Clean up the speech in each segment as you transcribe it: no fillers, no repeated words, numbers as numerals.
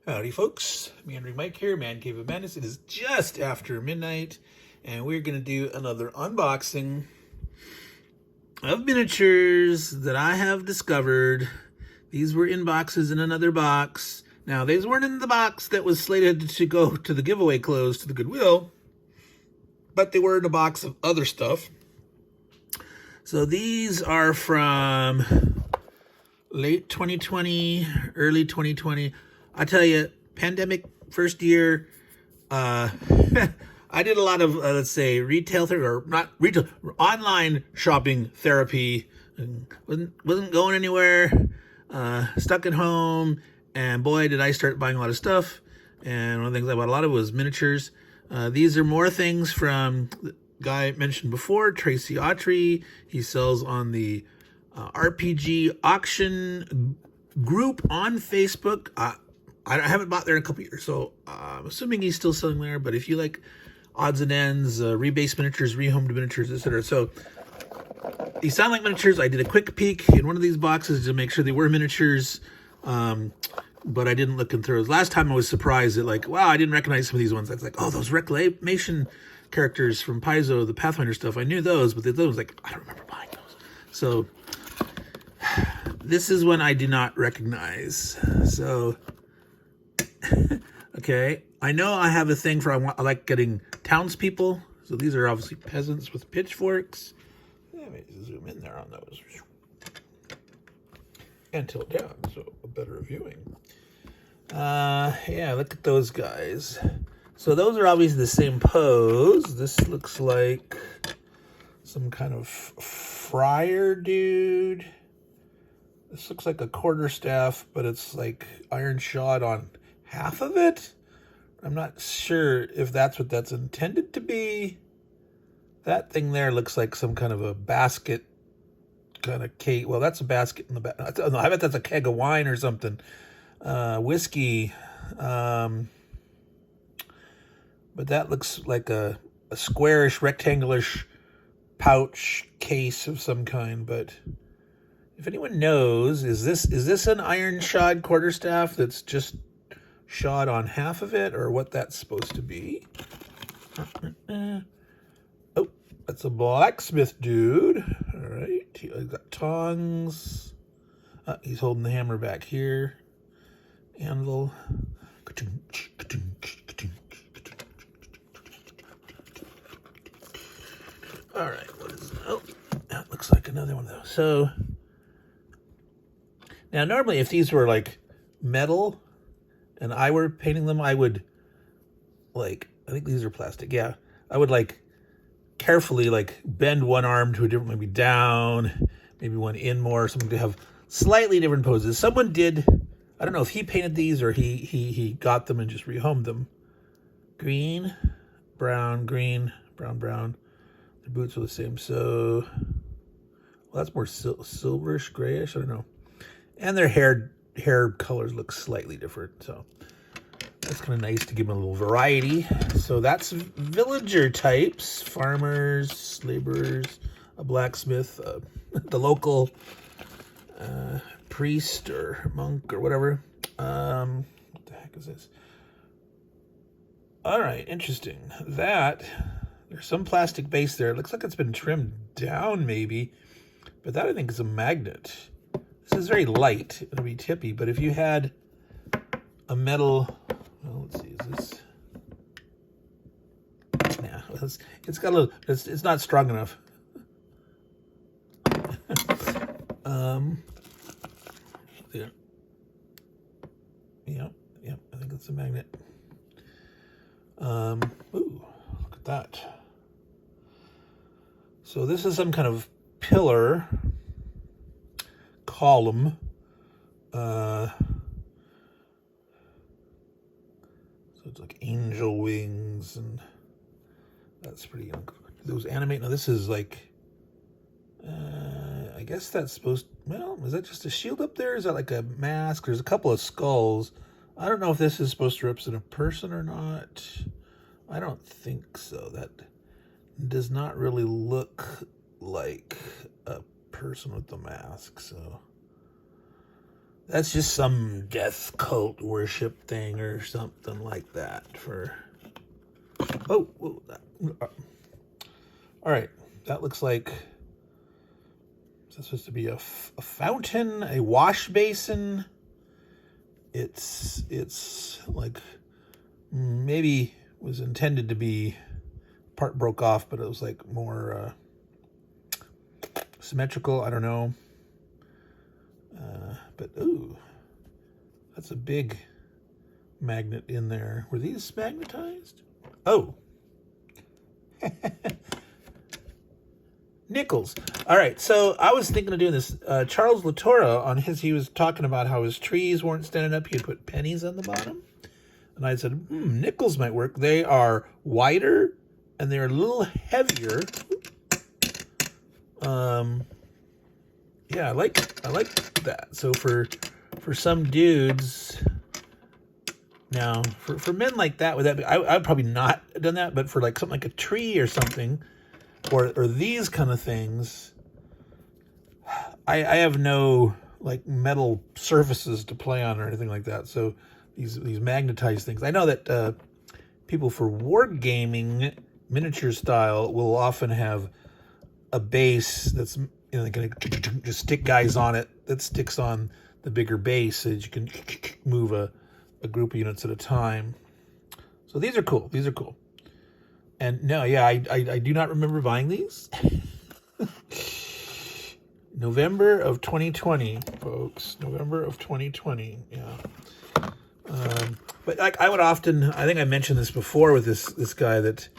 Howdy folks, Meandering Mike here, Man Cave of Madness. It is just after midnight, and we're going to do another unboxing of miniatures that I have discovered. These were in boxes in another box. Now, these weren't in the box that was slated to go to the giveaway close to the Goodwill, but they were in a box of other stuff. So these are from late 2020, early 2020. I tell you, pandemic first year, I did a lot of, let's say, retail therapy, or not retail, online shopping therapy. And wasn't going anywhere, stuck at home, and boy, did I start buying a lot of stuff. And one of the things I bought a lot of was miniatures. These are more things from the guy I mentioned before, Tracy Autry. He sells on the RPG auction group on Facebook. I haven't bought there in a couple years, so I'm assuming he's still selling there. But if you like odds and ends, rebased miniatures, rehomed miniatures, etc. So these sound like miniatures. I did a quick peek in one of these boxes to make sure they were miniatures, but I didn't look in through. Last time I was surprised that, like, wow, I didn't recognize some of these ones. I was like, oh, those Reclamation characters from Paizo, the Pathfinder stuff. I knew those, but those, like, I don't remember buying those. So this is one I do not recognize. So... okay, I know I have a thing for I like getting townspeople. So these are obviously peasants with pitchforks. Let me zoom in there on those and tilt down, so a better viewing. Yeah, look at those guys. So those are obviously the same pose. This looks like some kind of friar dude. This looks like a quarterstaff, but it's like iron shod on half of it. I'm not sure if that's what that's intended to be. That thing there looks like some kind of a basket kind of cake. Well, that's a basket in the back. I bet that's a keg of wine or something. Whiskey. But that looks like a squarish, rectangular pouch case of some kind. But if anyone knows, is this an iron shod quarterstaff that's just shot on half of it, or what that's supposed to be? Oh, that's a blacksmith dude. All right, he's got tongs. He's holding the hammer back here. Anvil. All right, what is that? Oh, that looks like another one of those. So now, normally, if these were like metal and I were painting them, I would, like, I think these are plastic, yeah. I would, like, carefully, like, bend one arm to a different, maybe down, maybe one in more, something to have slightly different poses. Someone did, I don't know if he painted these or he got them and just rehomed them. Green, brown, green, brown, brown. The boots are the same, so, well, that's more silverish, grayish, I don't know. And their hair colors look slightly different, so that's kind of nice to give them a little variety. So that's villager types: farmers, laborers, a blacksmith, the local priest or monk or whatever. What the heck is this? All right, interesting. That there's some plastic base there. It looks like it's been trimmed down, maybe, but that I think is a magnet. This is very light. It'll be tippy, but if you had a metal, well, let's see, is this? Yeah, it's got a little. It's not strong enough. There. Yep. I think it's a magnet. Ooh, look at that. So this is some kind of pillar. Column. So it's like angel wings, and that's pretty. Those animate. Now this is like. I guess that's supposed. Well, is that just a shield up there? Is that like a mask? There's a couple of skulls. I don't know if this is supposed to represent a person or not. I don't think so. That does not really look like a person with the mask. So That's just some death cult worship thing or something like that. All right. That looks like, is that supposed to be a fountain, a wash basin? It's like maybe was intended to be, part broke off, but it was like more symmetrical. I don't know. But ooh, that's a big magnet in there. Were these magnetized? Oh. Nickels. All right, so I was thinking of doing this. Charles Latorre, he was talking about how his trees weren't standing up. He had put pennies on the bottom. And I said, nickels might work. They are wider and they're a little heavier. Yeah, I like that. So for some dudes, now for men like that, would that be? I would probably not have done that, but for like something like a tree or something, or these kind of things, I have no like metal surfaces to play on or anything like that. So these magnetized things. I know that people for wargaming miniature style will often have a base that's, going to just stick guys on it that sticks on the bigger base so that you can move a group of units at a time. So these are cool. These are cool. And no, yeah, I do not remember buying these. November of 2020, folks. November of 2020. Yeah. But like I would often, I think I mentioned this before with this guy that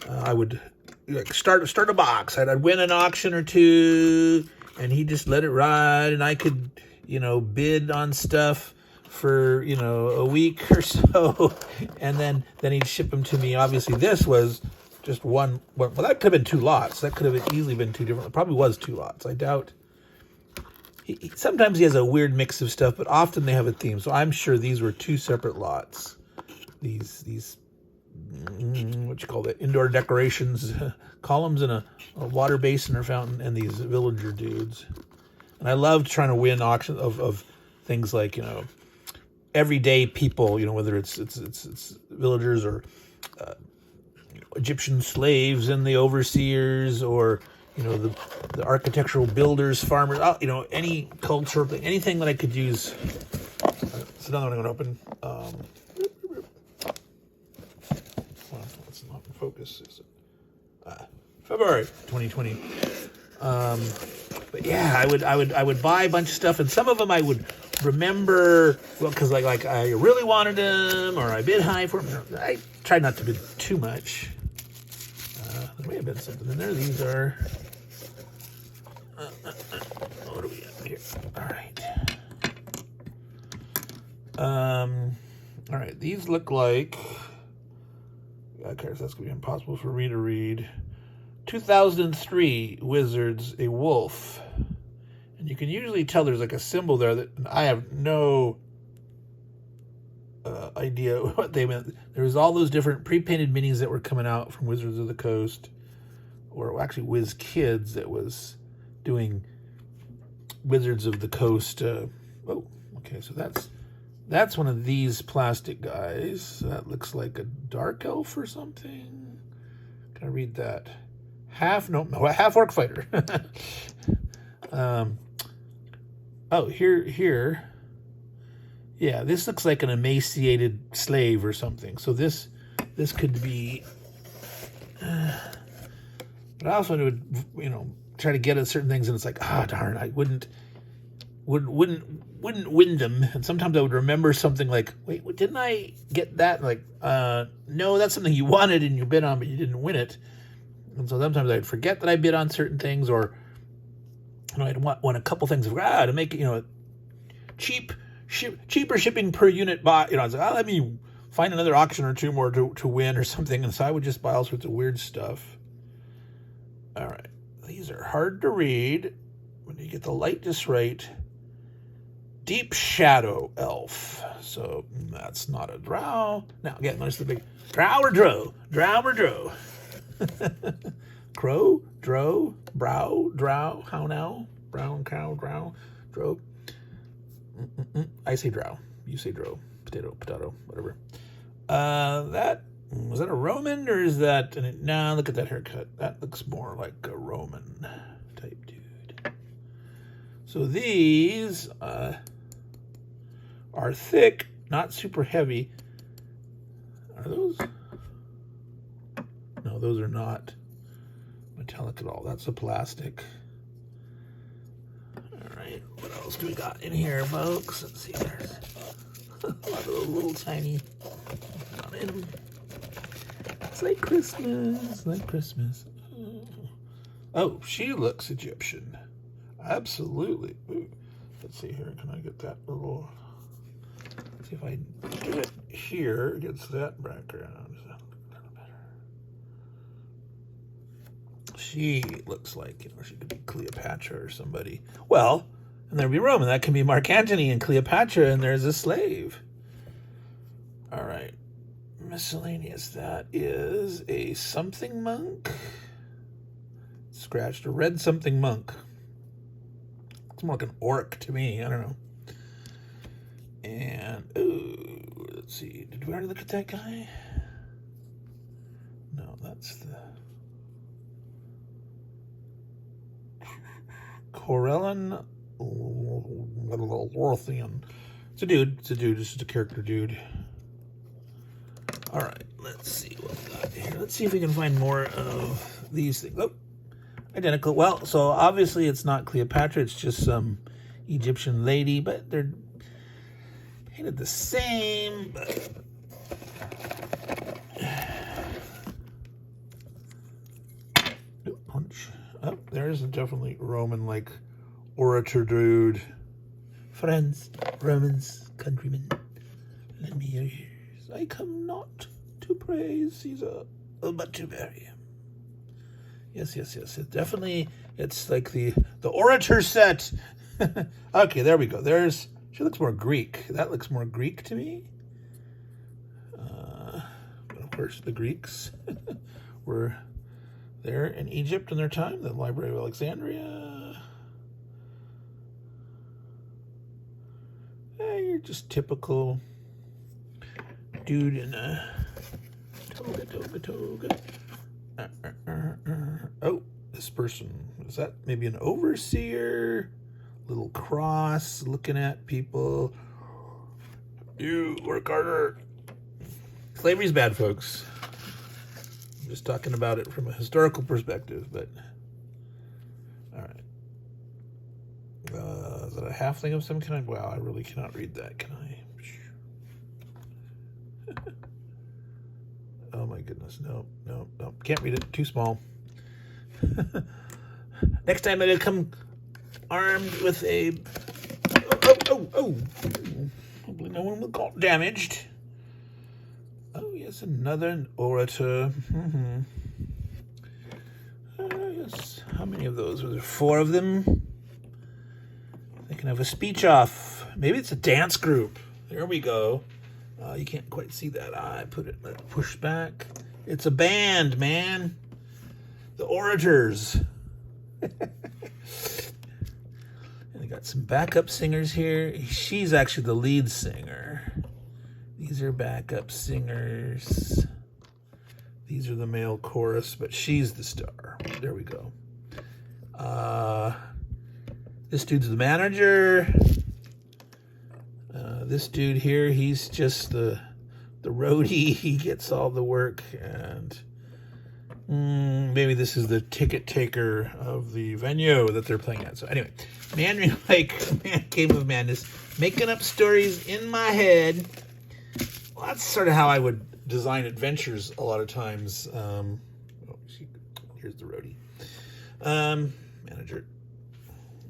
I would like start a box. I'd win an auction or two, and he just let it ride, and I could, bid on stuff for, a week or so, and then he'd ship them to me. Obviously, this was just one. Well, that could have been two lots. That could have easily been two different. It probably was two lots. I doubt. Sometimes he has a weird mix of stuff, but often they have a theme. So I'm sure these were two separate lots. These what you call it, indoor decorations, columns in a water basin or fountain, and these villager dudes. And I loved trying to win auctions of things like, everyday people, whether it's villagers or Egyptian slaves and the overseers, or the architectural builders, farmers, any culture, anything that I could use. So now I'm going to open. It's not in focus. Is it? February 2020. But yeah, I would buy a bunch of stuff, and some of them I would remember, well, because like I really wanted them, or I bid high for them. I tried not to bid too much. There may have been something in there. These are. What do we have here? All right. These look like. Okay, so that's gonna be impossible for me to read. 2003 Wizards, a wolf, and you can usually tell there's like a symbol there that I have no idea what they meant. There was all those different pre-painted minis that were coming out from Wizards of the Coast, or actually Wiz Kids that was doing Wizards of the Coast. Okay, so that's one of these plastic guys. That looks like a dark elf or something. Can I read that? Half orc fighter. Here. Yeah, this looks like an emaciated slave or something. So this could be. But I also would, try to get at certain things, and it's like, darn, I wouldn't win them. And sometimes I would remember something like, wait, didn't I get that? Like, no, that's something you wanted and you bid on, but you didn't win it. And so sometimes I'd forget that I bid on certain things, or I'd want a couple things to make it, cheaper shipping per unit. I was like, let me find another auction or two more to win or something. And so I would just buy all sorts of weird stuff. All right, these are hard to read when you get the light just right. Deep Shadow Elf. So that's not a drow. Now again, notice the big drow or dro. Crow, dro, brow, drow, how now? Brown cow, drow, dro. I say drow. You say drow. Potato, whatever. Was that a Roman or is that... Nah, look at that haircut. That looks more like a Roman type dude. So these are thick, not super heavy. Are those? No, those are not metallic at all. That's a plastic. All right, what else do we got in here, folks? Let's see. There's a lot of those little tiny on in. It's like Christmas, like Christmas. Oh, she looks Egyptian. Absolutely. Ooh. Let's see here. Can I get that little... Let's see if I do it here. Gets that background. Is that a little better? She looks like, she could be Cleopatra or somebody. Well, and there'd be Roman. That can be Mark Antony and Cleopatra, and there's a slave. All right. Miscellaneous. That is a something monk. Scratched a red something monk. It's more like an orc to me. I don't know. And ooh, let's see. Did we already look at that guy? No, that's the Corellan Lorthian. It's a dude. It's a dude. This is a character dude. All right, let's see what we got here. Let's see if we can find more of these things. Oh, identical. Well, so obviously it's not Cleopatra. It's just some Egyptian lady, but they're painted the same. But... punch. Oh, there's a definitely Roman-like orator dude. Friends, Romans, countrymen, lend me your ears. I come not to praise Caesar, but to bury him. Yes. It definitely, it's like the orator set. Okay, there we go. She looks more Greek. That looks more Greek to me. But of course, the Greeks were there in Egypt in their time, the Library of Alexandria. You're just typical dude in a toga. Oh, this person, is that maybe an overseer? Little cross looking at people. You work harder. Slavery's bad, folks. I'm just talking about it from a historical perspective, but all right. Is that a halfling of some kind? Wow, I really cannot read that, can I? Oh my goodness, no. Can't read it, too small. Next time I'm gonna come armed with a... Oh. Hopefully no one will get damaged. Oh yes, another orator. Yes, how many of those? Were there 4 of them? They can have a speech off. Maybe it's a dance group. There we go. You can't quite see that. I put it, let it push back. It's a band, man. The Orators. And I got some backup singers here. She's actually the lead singer. These are backup singers. These are the male chorus, but she's the star. There we go. This dude's the manager. This dude here, he's just the roadie. He gets all the work, and maybe this is the ticket taker of the venue that they're playing at. So anyway, Meandering Mike, Cave of Madness, making up stories in my head. Well, that's sort of how I would design adventures a lot of times. Here's the roadie. Manager.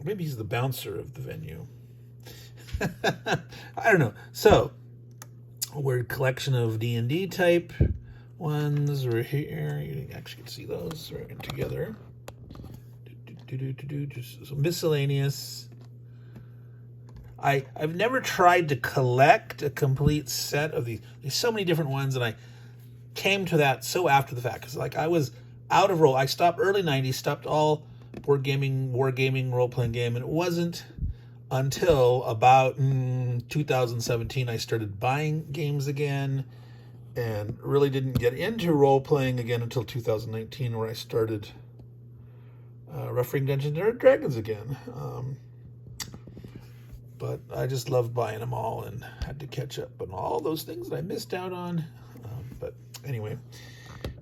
Maybe he's the bouncer of the venue. I don't know. So, a word collection of D&D type ones right here. You actually can see those right together. Just so miscellaneous. I've never tried to collect a complete set of these. There's so many different ones, and I came to that so after the fact. Because like I was out of role. I stopped early 90s, stopped all board gaming, wargaming, role-playing game, and it wasn't until about 2017. I started buying games again and really didn't get into role-playing again until 2019, where I started refereeing Dungeons and Dragons again. But I just loved buying them all and had to catch up on all those things that I missed out on. But anyway,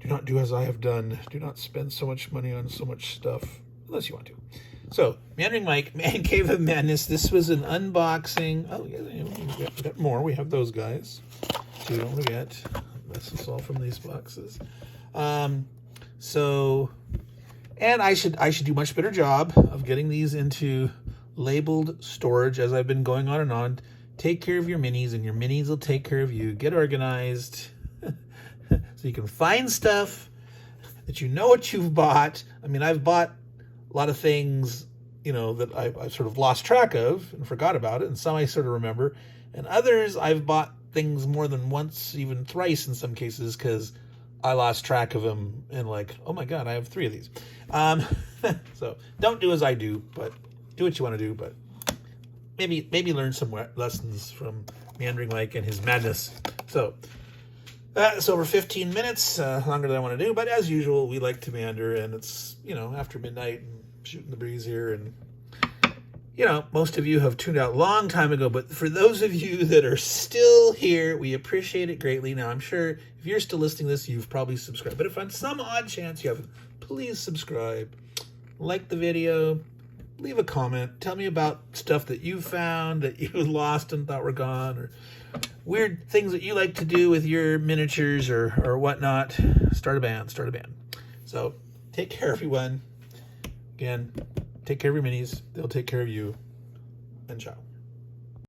do not do as I have done. Do not spend so much money on so much stuff, unless you want to. So, Meandering Mike, Man Cave of Madness. This was an unboxing. Oh, yeah, we got more. We have those guys. So don't forget. This is all from these boxes. And I should do a much better job of getting these into labeled storage as I've been going on and on. Take care of your minis, and your minis will take care of you. Get organized so you can find stuff that you know what you've bought. I mean, I've bought a lot of things, that I've sort of lost track of and forgot about it, and some I sort of remember, and others I've bought things more than once, even thrice in some cases, because I lost track of them and oh my God, I have 3 of these. So don't do as I do, but do what you want to do, but maybe learn some lessons from Meandering Mike and his madness. So that's over 15 minutes, longer than I want to do, but as usual, we like to meander, and it's, after midnight and shooting the breeze here, and most of you have tuned out a long time ago, but for those of you that are still here, we appreciate it greatly. Now, I'm sure if you're still listening to this, you've probably subscribed, but if on some odd chance you haven't, please subscribe, like the video, leave a comment, tell me about stuff that you found that you lost and thought were gone, or weird things that you like to do with your miniatures or whatnot. Start a band. So take care, everyone. Again, take care of your minis. They'll take care of you. And ciao.